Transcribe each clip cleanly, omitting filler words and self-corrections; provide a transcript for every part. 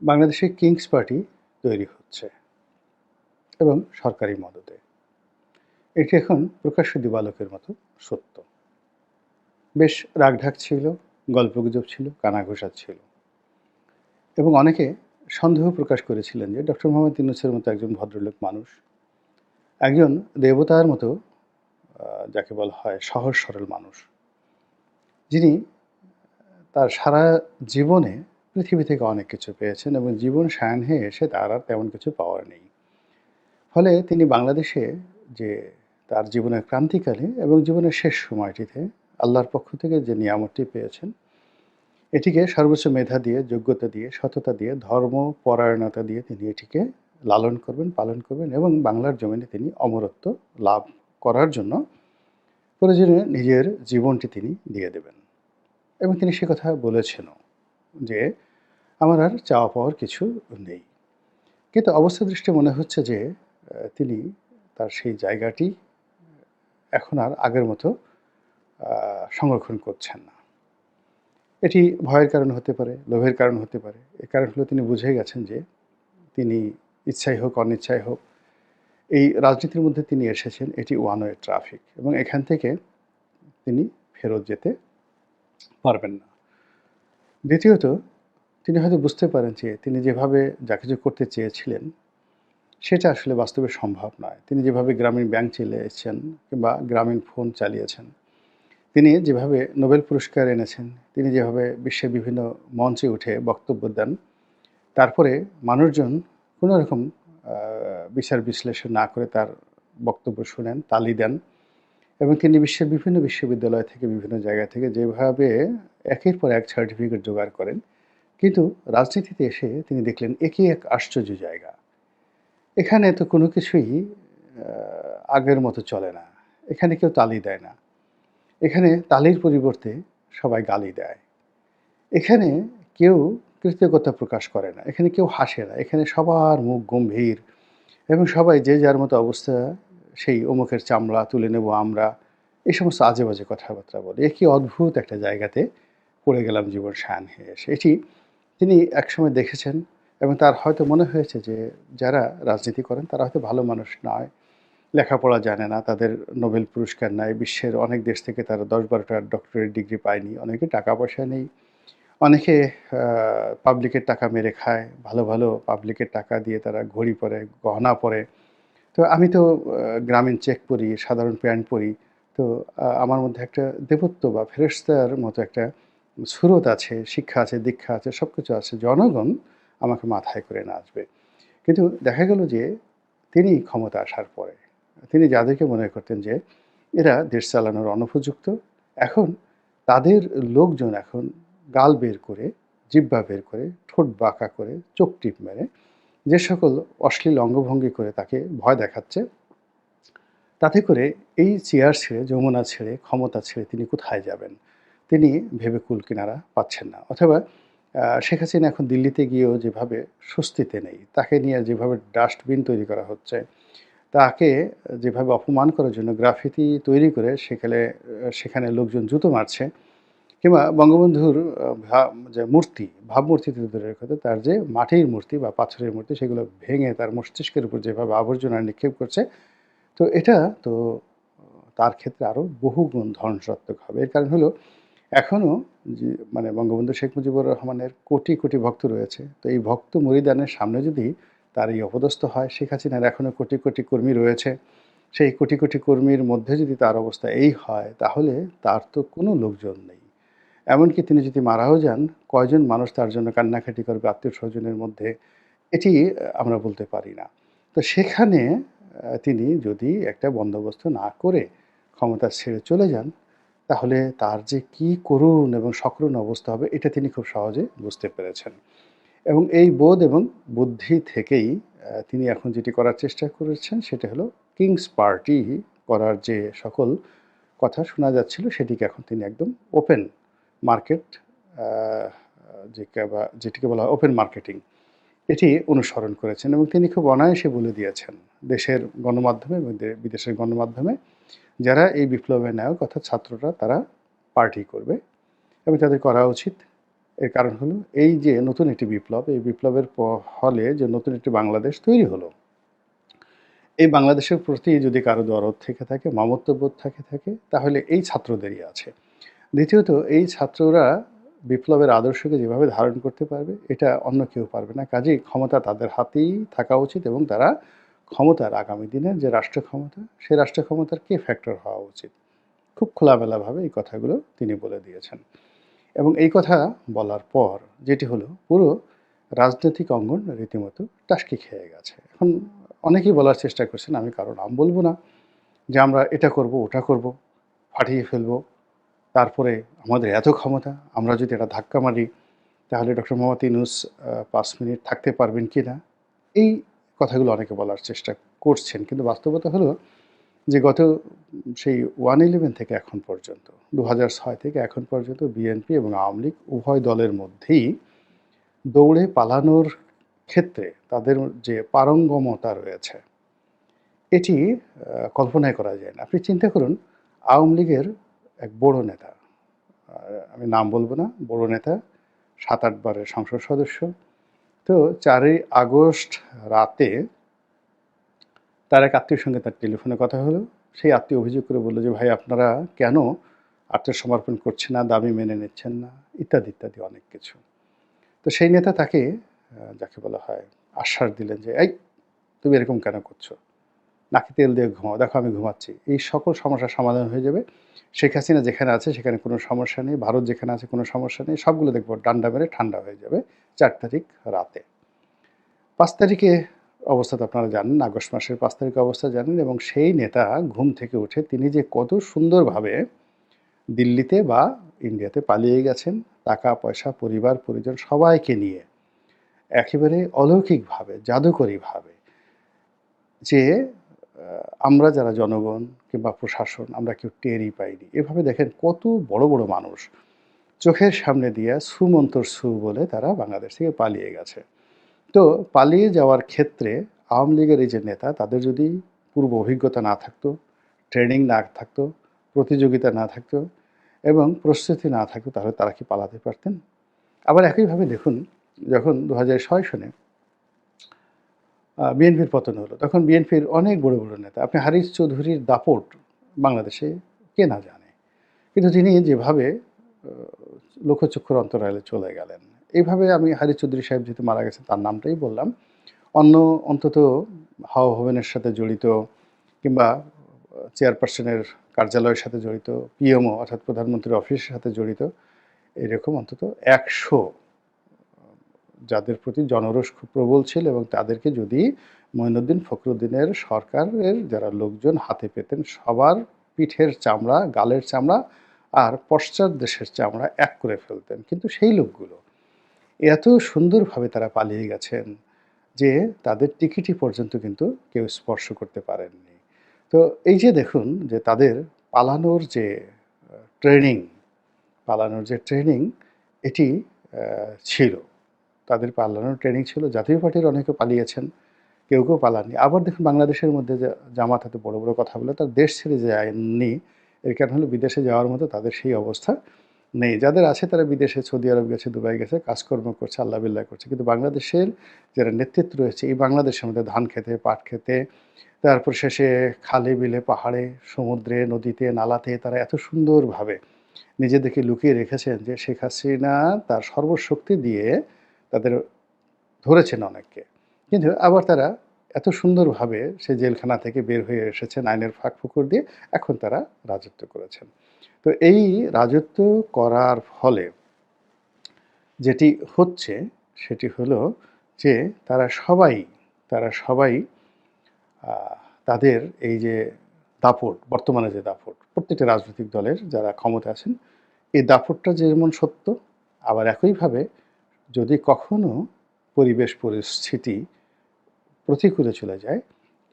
বাংলাদেশে Kings party তৈরি হচ্ছে এবং সরকারি মদদে। এটি এখন প্রকাশ্য দিবালোকের মতো সত্য। বেশ রাগঢাক ছিল, গল্পগুজব ছিল, কানাঘুষা ছিল এবং অনেকে সন্দেহ প্রকাশ করেছিলেন যে ডক্টর মোহাম্মদ ইউনূসের মতো একজন ভদ্রলোক মানুষ, একজন দেবতার মতো যাকে বলা হয় সহজ সরল মানুষ, যিনি তার সারা জীবনে পৃথিবী থেকে অনেক কিছু পেয়েছেন এবং জীবন সায়াহ্নে এসে তার আর তেমন কিছু পাওয়ার নেই। ফলে তিনি বাংলাদেশে যে তার জীবনের ক্রান্তিকালে এবং জীবনের শেষ সময়টিতে আল্লাহর পক্ষ থেকে যে নিয়ামতটি পেয়েছেন, এটিকে সর্বোচ্চ মেধা দিয়ে, যোগ্যতা দিয়ে, সততা দিয়ে, ধর্মপরায়ণতা দিয়ে তিনি এটিকে লালন করবেন, পালন করবেন এবং বাংলার জমিনে তিনি অমরত্ব লাভ করার জন্য প্রয়োজনে নিজের জীবনটি তিনি দিয়ে দেবেন। এবং তিনি সে কথা বলেছেনও যে, আমার আর চাওয়া পাওয়ার কিছু নেই। কিন্তু অবস্থা দৃষ্টে মনে হচ্ছে যে তিনি তার সেই জায়গাটি এখন আর আগের মতো সংরক্ষণ করছেন না। এটি ভয়ের কারণ হতে পারে, লোভের কারণ হতে পারে। এর কারণ হলো তিনি বুঝে গেছেন যে তিনি ইচ্ছাই হোক অনিচ্ছাই হোক এই রাজনীতির মধ্যে তিনি এসেছেন, এটি ওয়ান ওয়ে ট্রাফিক এবং এখান থেকে তিনি ফেরত যেতে পারবেন না। দ্বিতীয়ত, তিনি হয়তো বুঝতে পারেন যে তিনি যেভাবে যা কিছু করতে চেয়েছিলেন সেটা আসলে বাস্তবে সম্ভব নয়। তিনি যেভাবে গ্রামীণ ব্যাংক চালিয়েছেন কিংবা গ্রামীণ ফোন চালিয়েছেন, তিনি যেভাবে নোবেল পুরস্কার এনেছেন, তিনি যেভাবে বিশ্বের বিভিন্ন মঞ্চে উঠে বক্তব্য দেন, তারপরে মানুষজন কোনো রকম বিচার বিশ্লেষণ না করে তার বক্তব্য শোনেন, তালি দেন এবং তিনি বিশ্বের বিভিন্ন বিশ্ববিদ্যালয় থেকে বিভিন্ন জায়গা থেকে যেভাবে একের পর এক সার্টিফিকেট জোগাড় করেন, কিন্তু রাজনীতিতে এসে তিনি দেখলেন একি এক আশ্চর্য জায়গা। এখানে তো কোনো কিছুই আগের মতো চলে না। এখানে কেউ তালি দেয় না। এখানে তালির পরিবর্তে সবাই গালি দেয়। এখানে কেউ কৃতজ্ঞতা প্রকাশ করে না। এখানে কেউ হাসে না। এখানে সবার মুখ গম্ভীর এবং সবাই যে যার মতো অবস্থা, সেই অমুকের চামড়া তুলে নেব আমরা, এই সমস্ত আজে-বাজে কথাবার্তা বলে। এ কি অদ্ভুত একটা জায়গাতে পড়ে গেলাম জীবন সায়াহ্নে এসে। এটি তিনি একসময় দেখেছেন এবং তার হয়তো মনে হয়েছে যে যারা রাজনীতি করেন তারা হয়তো ভালো মানুষ নয়, লেখাপড়া জানে না, তাদের নোবেল পুরস্কার নাই, বিশ্বের অনেক দেশ থেকে তারা ১০-১২টা ডক্টরেট ডিগ্রি পায়নি, অনেকে টাকা পয়সা নেই, অনেকে পাবলিকের টাকা মেরে খায়, ভালো ভালো পাবলিকের টাকা দিয়ে তারা ঘড়ি পরে, গহনা পরে। তো আমি তো গ্রামীণ চেক পরি, সাধারণ প্যান্ট পরি। তো আমার মধ্যে একটা দেবত্ব বা ফেরেশতার মতো একটা সুরত আছে, শিক্ষা আছে, দীক্ষা আছে, সব কিছু আছে। জনগণ আমাকে মাথায় করে নাচবে। কিন্তু দেখা গেল যে তিনি ক্ষমতা আসার পরে তিনি যাদেরকে মনে করতেন যে এরা দেশ চালানোর অনুপযুক্ত, এখন তাদের লোকজন এখন গাল বের করে, জিহ্বা বের করে, ঠোঁট বাঁকা করে, চোখ টিপ মেরে যে সকল অশ্লীল অঙ্গভঙ্গি করে তাকে ভয় দেখাচ্ছে, তাতে করে এই চেয়ার ছেড়ে, যমুনা ছেড়ে, ক্ষমতা ছেড়ে তিনি কোথায় যাবেন? তিনি ভেবে কুল কিনারা পাচ্ছেন না। অথবা শেখ হাসিনা এখন দিল্লিতে গিয়েও যেভাবে স্বস্তিতে নেই, তাকে নিয়ে যেভাবে ডাস্টবিন তৈরি করা হচ্ছে, তাকে যেভাবে অপমান করার জন্য গ্রাফিতি তৈরি করে সেখানে লোকজন জুতো মারছে, কিংবা বঙ্গবন্ধুর যে মূর্তি, ভাবমূর্তি তো দূরের কথা, তার যে মাটির মূর্তি বা পাথরের মূর্তি সেগুলো ভেঙে তার মস্তিষ্কের উপর যেভাবে আবর্জনা নিক্ষেপ করছে, তো এটা তো তার ক্ষেত্রে আরও বহুগুণ ধ্বংসাত্মক হবে। এর কারণ হলো এখনও যে মানে বঙ্গবন্ধু শেখ মুজিবুর রহমানের কোটি, কোটি ভক্ত রয়েছে। তো এই ভক্ত মুরিদানের সামনে যদি তার এই অপদস্থ হয়, শেখ হাসিনার এখনও কোটি, কোটি কর্মী রয়েছে। সেই কোটি, কোটি কর্মীর মধ্যে যদি তার অবস্থা এই হয়, তাহলে তার তো কোনো লোকজন নেই। এমনকি তিনি যদি মারাও যান, কয়জন মানুষ তার জন্য কান্নাকাটি করবে আত্মীয়স্বজনের মধ্যে, এটি আমরা বলতে পারি না। তো সেখানে তিনি যদি একটা বন্দোবস্ত না করে ক্ষমতা ছেড়ে চলে যান, তাহলে তার যে কী করুণ এবং সকরুণ অবস্থা হবে, এটা তিনি খুব সহজে বুঝতে পেরেছেন। এবং এই বোধ এবং বুদ্ধি থেকেই তিনি এখন যেটি করার চেষ্টা করেছেন, সেটা হলো কিংস পার্টি করার যে সকল কথা শোনা যাচ্ছিল, সেটিকে এখন তিনি একদম ওপেন মার্কেট, আ যেটিকে বলা হয় ওপেন মার্কেটিং, এটি অনুসরণ করেছেন এবং তিনি খুব অনায়াসে বলে দিয়েছেন দেশের গণমাধ্যমে এবং বিদেশের গণমাধ্যমে, যারা এই বিপ্লবের নায়ক অর্থাৎ ছাত্ররা তারা পার্টি করবে এবং তাদের করা উচিত। এর কারণ হলো এই যে নতুন একটি বিপ্লব, এই বিপ্লবের ফলে যে নতুন একটি বাংলাদেশ তৈরি হলো, এই বাংলাদেশের প্রতি যদি কারো দরদ থেকে থাকে, মমত্ববোধ থাকে তাহলে এই ছাত্রদেরই আছে। দ্বিতীয়ত এই ছাত্ররা বিপ্লবের আদর্শকে যেভাবে ধারণ করতে পারবে এটা অন্য কেউ পারবে না। কাজেই ক্ষমতা তাদের হাতেই থাকা উচিত এবং তারা ক্ষমতার আগামী দিনের যে রাষ্ট্র ক্ষমতা, সেই রাষ্ট্র ক্ষমতার কে ফ্যাক্টর হওয়া উচিত। খুব খোলামেলাভাবে এই কথাগুলো তিনি বলে দিয়েছেন। এবং এই কথা বলার পর যেটি হলো পুরো রাজনৈতিক অঙ্গন রীতিমতো টাসকি খেয়ে গেছে। এখন অনেকেই বলার চেষ্টা করছেন, আমি কারো নাম বলব না, যে আমরা এটা করব, ওটা করব, ফাটিয়ে ফেলব। তারপরে আমাদের এত ক্ষমতা, আমরা যদি এটা ধাক্কা মারি তাহলে ডক্টর মোহাম্মদ ইউনূস ৫ মিনিট থাকতে পারবেন কিনা? এই কথাগুলো অনেকে বলার চেষ্টা করছেন। কিন্তু বাস্তবতা হলো যে গত সেই 111 থেকে এখন পর্যন্ত ২০০৬ থেকে এখন পর্যন্ত বিএনপি এবং আওয়ামী লীগ উভয় দলের মধ্যেই দৌড়ে পালানোর ক্ষেত্রে তাদের যে পারঙ্গমতা রয়েছে এটি কল্পনাই করা যায় না। আপনি চিন্তা করুন, আওয়ামী লীগের এক বড় নেতা, আমি নাম বলব না, বড় নেতা ৭-৮ বারের সংসদ সদস্য। তো ৪ই আগস্ট রাতে তার এক আত্মীয়ের সঙ্গে তার টেলিফোনে কথা হলো। সেই আত্মীয় অভিযোগ করে বলল যে, "ভাই আপনারা কেন আত্মসমর্পণ করছেন না, দাবি মেনে নিচ্ছেন না?" ইত্যাদি অনেক কিছু। তো সেই নেতা তাকে যাকে বলা হয় আশ্বাস দিলেন যে, "এই তুমি এরকম কেন করছো? নাকে তেল দিয়ে ঘুমাও, দেখো আমি ঘুমাচ্ছি। এই সকল সমস্যার সমাধান হয়ে যাবে। শেখ হাসিনা যেখানে আছে সেখানে কোনো সমস্যা নেই, ভারত যেখানে আছে কোনো সমস্যা নেই। সবগুলো দেখব ডান্ডা মেরে ঠান্ডা হয়ে যাবে ৪ তারিখ রাতে।" ৫ তারিখে অবস্থা তো আপনারা জানেন, আগস্ট মাসের ৫ তারিখে অবস্থা জানেন এবং সেই নেতা ঘুম থেকে উঠে তিনি যে কত সুন্দরভাবে দিল্লিতে বা ইন্ডিয়াতে পালিয়ে গেছেন, টাকা পয়সা, পরিবার পরিজন সবাইকে নিয়ে একেবারে অলৌকিকভাবে, জাদুকরীভাবে, যে আমরা যারা জনগণ কিংবা প্রশাসন আমরা কেউ টেরই পাইনি। এভাবে দেখেন কত বড় মানুষ চোখের সামনে দিয়ে সুমন্তর সু বলে তারা বাংলাদেশ থেকে পালিয়ে গেছে। তো পালিয়ে যাওয়ার ক্ষেত্রে আওয়ামী লীগের এই যে নেতা তাদের যদি পূর্ব অভিজ্ঞতা না থাকতো, ট্রেনিং না থাকতো, প্রতিযোগিতা না থাকতো এবং প্রস্তুতি না থাকতো তাহলে তারা কি পালাতে পারতেন? আবার একইভাবে দেখুন, যখন ২০০৬ সনে বিএনপির পতন হলো, তখন বিএনপির অনেক বড় নেতা, আপনি হারিস চৌধুরীর দাপট বাংলাদেশে কে না জানে? কিন্তু তিনি যেভাবে লোকচক্ষুর অন্তরালে চলে গেলেন, এইভাবে আমি হারিস চৌধুরী সাহেব যেহেতু মারা গেছেন তার নামটাই বললাম। অন্য অন্তত হাওয়া ভবনের সাথে জড়িত কিংবা চেয়ারপারসনের কার্যালয়ের সাথে জড়িত, পিএমও অর্থাৎ প্রধানমন্ত্রীর অফিসের সাথে জড়িত এরকম অন্তত ১০০ যাদের প্রতি জনরোষ খুব প্রবল ছিল এবং তাদেরকে যদি মঈনুদ্দিন ফখরুদ্দিনের সরকারের যারা লোকজন হাতে পেতেন সবার পিঠের চামড়া, গালের চামড়া আর পশ্চাৎ দেশের চামড়া এক করে ফেলতেন। কিন্তু সেই লোকগুলো এত সুন্দরভাবে তারা পালিয়ে গেছেন যে তাদের টিকিটি পর্যন্ত কিন্তু কেউ স্পর্শ করতে পারেননি। তো এই যে দেখুন যে তাদের পালানোর যে ট্রেনিং, পালানোর যে ট্রেনিং এটি ছিল। তাদের পালানোর ট্রেনিং ছিল। জাতীয় পার্টির অনেকে পালিয়েছেন, কেউ পালাননি। আবার দেখুন বাংলাদেশের মধ্যে যে জামাত এত বড় কথা বলে তার দেশ ছেড়ে যায়নি। এর কারণ হলো বিদেশে যাওয়ার মতো তাদের সেই অবস্থা নেই। যাদের আছে তারা বিদেশে সৌদি আরব গেছে, দুবাই গেছে, কাজকর্ম করছে, আল্লাহ বিল্লাহ করছে। কিন্তু বাংলাদেশের যারা নেতৃত্ব রয়েছে এই বাংলাদেশের মধ্যে ধান খেতে, পাট খেতে, তারপর শেষে খালে, বিলে, পাহাড়ে, সমুদ্রে, নদীতে, নালাতে তারা এত সুন্দরভাবে নিজেদেরকে লুকিয়ে রেখেছেন যে শেখ হাসিনা তার সর্বশক্তি দিয়ে তাদের ধরেছেন অনেককে। কিন্তু আবার তারা এত সুন্দরভাবে সে জেলখানা থেকে বের হয়ে এসেছেন আইনের ফাঁক-ফোকর দিয়ে, এখন তারা রাজত্ব করেছেন। তো এই রাজত্ব করার ফলে যেটি হচ্ছে সেটি হলো যে তারা সবাই আ তাদের এই যে দাপট, বর্তমানে যে দাপট, প্রত্যেকটা রাজনৈতিক দলের যারা ক্ষমতায় আছেন, এই দাপটটা যেমন সত্য, আবার একইভাবে যদি কখনো পরিবেশ পরিস্থিতি প্রতিকূলে চলে যায়,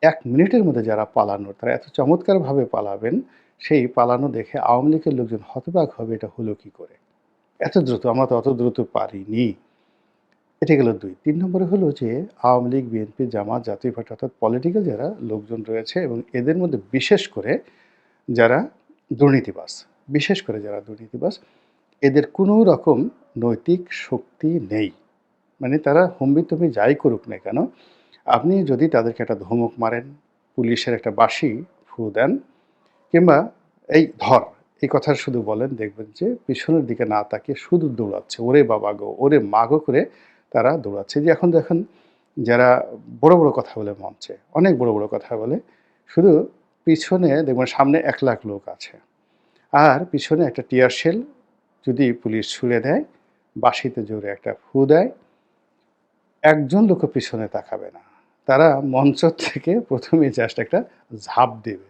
১ মিনিটের মধ্যে যারা পালানোর তারা এত চমৎকারভাবে পালাবেন, সেই পালানো দেখে আওয়ামী লীগের লোকজন হতবাক হবে এটা হলো কী করে? এত দ্রুত, আমরা তো অত দ্রুত পারিনি। এটা গেল ২। ৩ নম্বরে হলো যে আওয়ামী লীগ, বিএনপি, জামাত, জাতীয় পার্টি অর্থাৎ পলিটিক্যাল যারা লোকজন রয়েছে এবং এদের মধ্যে বিশেষ করে যারা দুর্নীতিবাজ, বিশেষ করে যারা দুর্নীতিবাজ এদের কোনো রকম নৈতিক শক্তি নেই। মানে তারা হম্বিতম্বি যাই করুক না কেন, আপনি যদি তাদেরকে একটা ধমক মারেন, পুলিশের একটা বাঁশি ফু দেন, কিংবা এই ধর, এই কথা শুধু বলেন, দেখবেন যে পিছনের দিকে না তাকিয়ে শুধু দৌড়াচ্ছে, ওরে বাবা গো, ওরে মা গো করে তারা দৌড়াচ্ছে। যে এখন দেখেন যারা বড় বড় কথা বলে মঞ্চে, অনেক বড় বড় কথা বলে, শুধু পিছনে দেখবেন সামনে 1,00,000 লোক আছে, আর পিছনে একটা টিয়ার শেল যদি পুলিশ ছুঁড়ে দেয়, বাঁশিতে জোরে একটা ফু দেয়, একজন লোকও পিছনে তাকাবে না। তারা মঞ্চ থেকে প্রথমেই জাস্ট একটা ঝাঁপ দেবে,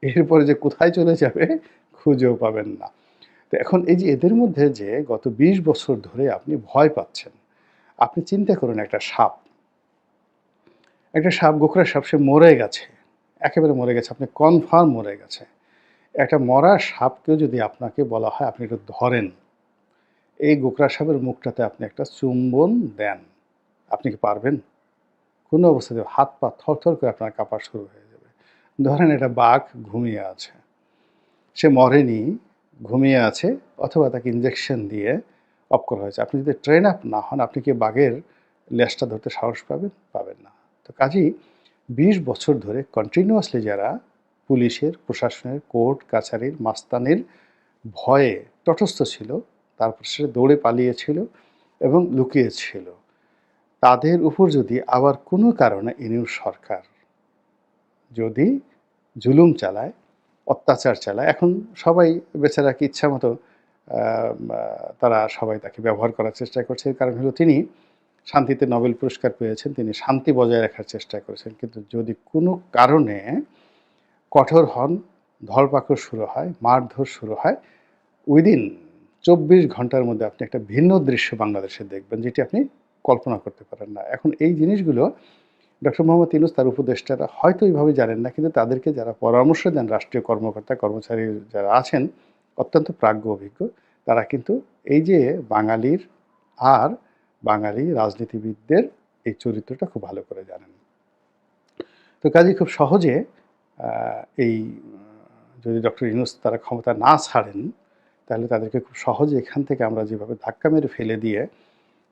এরপরে যে কোথায় চলে যাবে খুঁজেও পাবেন না। তো এখন এই যে এদের মধ্যে যে গত 20 বছর ধরে আপনি ভয় পাচ্ছেন, আপনি চিন্তা করুন একটা সাপ, গোখরা সাপ, সে মরে গেছে, একেবারে মরে গেছে, আপনি কনফার্ম মরে গেছে। একটা মরা সাপকেও যদি আপনাকে বলা হয় আপনি একটু ধরেন, এই গোখরা সাপের মুখটাতে আপনি একটা চুম্বন দেন, আপনি কি পারবেন? কোনো অবস্থাতে হাত পা থরথর করে আপনার কাঁপা শুরু হয়ে যাবে। ধরেন একটা বাঘ ঘুমিয়ে আছে, সে মরেনি, ঘুমিয়ে আছে, অথবা তাকে ইনজেকশন দিয়ে অফ করা হয়েছে। আপনি যদি ট্রেন আপ না হন, আপনি কি বাঘের লেজটা ধরতে সাহস পাবেন? পাবেন না। তো কাজেই 20 বছর ধরে কন্টিনিউয়াসলি যারা পুলিশের, প্রশাসনের, কোর্ট কাছারির, মাস্তানির ভয়ে তটস্থ ছিল, তারপর সে দৌড়ে পালিয়েছিল এবং লুকিয়েছিল, তাদের উপর যদি আবার কোনো কারণে ইনিউ সরকার যদি জুলুম চালায়, অত্যাচার চালায়, এখন সবাই বেচারাকে ইচ্ছামতো তারা সবাই তাকে ব্যবহার করার চেষ্টা করছে। এর কারণ হলো তিনি শান্তিতে নোবেল পুরস্কার পেয়েছেন, তিনি শান্তি বজায় রাখার চেষ্টা করেছেন। কিন্তু যদি কোনো কারণে কঠোর হন, ধরপাকড় শুরু হয়, মারধর শুরু হয়, উইদিন 24 ঘন্টার মধ্যে আপনি একটা ভিন্ন দৃশ্য বাংলাদেশে দেখবেন, যেটি আপনি কল্পনা করতে পারেন না। এখন এই জিনিসগুলো ডক্টর মোহাম্মদ ইউনূস, তার উপদেষ্টারা হয়তো এইভাবে জানেন না, কিন্তু তাদেরকে যারা পরামর্শ দেন, রাষ্ট্রীয় কর্মকর্তা কর্মচারী যারা আছেন, অত্যন্ত প্রাজ্ঞ অভিজ্ঞ, তারা কিন্তু এই যে বাঙালির আর বাঙালি রাজনীতিবিদদের এই চরিত্রটা খুব ভালো করে জানেন। তো কাজেই খুব সহজে এই যদি ডক্টর ইউনূস তারা ক্ষমতা না ছাড়েন, তাহলে তাদেরকে খুব সহজে এখান থেকে আমরা যেভাবে ধাক্কা মেরে ফেলে দিয়ে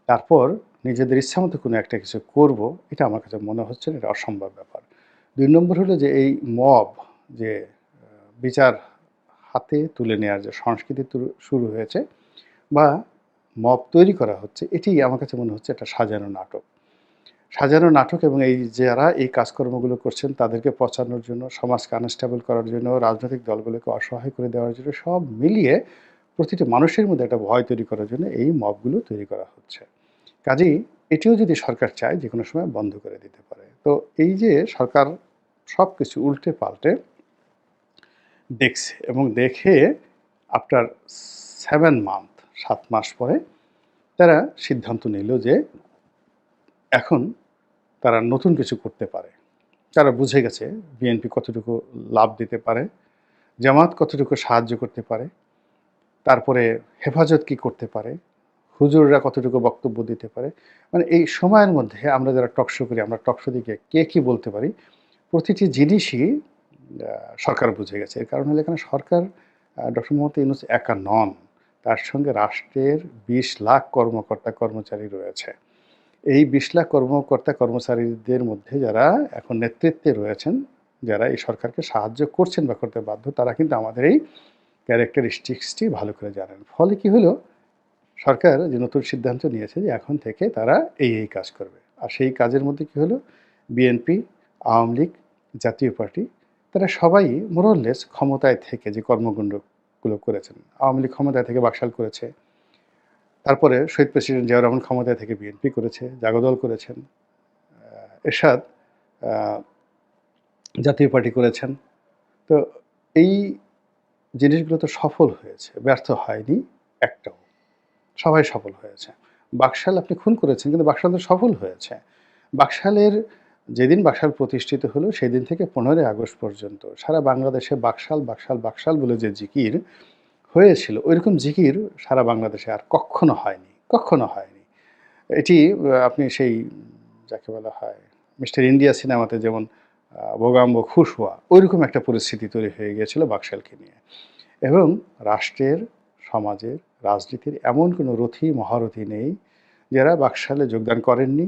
তারপর নিজেদের ইচ্ছামতো কোনো একটা কিছু করব, এটা আমার কাছে মনে হচ্ছে না, এটা অসম্ভব ব্যাপার। ২ নম্বর হলো যে এই মব, যে বিচার হাতে তুলে নেওয়ার যে সংস্কৃতি শুরু হয়েছে, বা মব তৈরি করা হচ্ছে, এটি আমার কাছে মনে হচ্ছে একটা সাজানো নাটক। সাজানো নাটক, এবং এই যারা এই কাজকর্মগুলো করছেন তাদেরকে পচানোর জন্য, সমাজকে আনস্টেবল করার জন্য, রাজনৈতিক দলগুলোকে অসহায় করে দেওয়ার জন্য, সব মিলিয়ে প্রতিটি মানুষের মধ্যে একটা ভয় তৈরি করার জন্য এই মবগুলো তৈরি করা হচ্ছে। কাজেই এটিও যদি সরকার চায়, যে কোনো সময় বন্ধ করে দিতে পারে। তো এই যে সরকার সব কিছু উল্টে পাল্টে দেখছে, এবং দেখে আফটার 7 মান্থ, 7 মাস পরে তারা সিদ্ধান্ত নিল যে এখন তারা নতুন কিছু করতে পারে। তারা বুঝে গেছে বিএনপি কতটুকু লাভ দিতে পারে, জামাত কতটুকু সাহায্য করতে পারে, তারপরে হেফাজত কি করতে পারে, হুজুররা কতটুকু বক্তব্য দিতে পারে। মানে এই সময়ের মধ্যে আমরা যারা টকশো করি, আমরা টকশো দিকে কে কী বলতে পারি, প্রতিটি জিনিসই সরকার বুঝে গেছে। এর কারণ হলো এখানে সরকার, ডক্টর মোহাম্মদ ইউনূস একা নন, তার সঙ্গে রাষ্ট্রের 20 লাখ কর্মকর্তা কর্মচারী রয়েছে। এই 20 লাখ কর্মকর্তা কর্মচারীদের মধ্যে যারা এখন নেতৃত্বে রয়েছেন, যারা এই সরকারকে সাহায্য করছেন বা করতে বাধ্য, তারা কিন্তু আমাদের এই ক্যারেক্টারিস্টিক্সটি ভালো করে জানেন। ফলে কি হলো, সরকার যে নতুন সিদ্ধান্ত নিয়েছে যে এখন থেকে তারা এই কাজ করবে। আর সেই কাজের মধ্যে কি হলো, বিএনপি, আওয়ামী লীগ, জাতীয় পার্টি, তারা সবাই মোরলেস ক্ষমতায় থেকে যে কর্মকাণ্ডগুলো করেছেন। আওয়ামী লীগ ক্ষমতায় থেকে বাকশাল করেছে, তারপরে শহীদ প্রেসিডেন্ট জিয়াউর রহমান ক্ষমতায় থেকে বিএনপি করেছে, জাগদল করেছেন, এরশাদ জাতীয় পার্টি করেছেন। তো এই জিনিসগুলো তো সফল হয়েছে, ব্যর্থ হয়নি একটাও, সবাই সফল হয়েছে। বাকশাল আপনি খুন করেছেন, কিন্তু বাকশাল তো সফল হয়েছে। বাকশালের যেদিন বাকশাল প্রতিষ্ঠিত হলো, সেদিন থেকে 15ই আগস্ট পর্যন্ত সারা বাংলাদেশে বাকশাল, বাকশাল, বাকশাল বলে যে জিকির হয়েছিল, ওইরকম জিকির সারা বাংলাদেশে আর কক্ষনো হয়নি, কক্ষনো হয়নি। এটি আপনি সেই যাকে বলা হয় মিস্টার ইন্ডিয়া সিনেমাতে যেমন বোগাম্বো খুশওয়া, ওইরকম একটা পরিস্থিতি তৈরি হয়ে গিয়েছিল বাকশালকে নিয়ে। এবং রাষ্ট্রের, সমাজের, রাজনীতির এমন কোনো রথী মহারথী নেই যারা বাকশালে যোগদান করেননি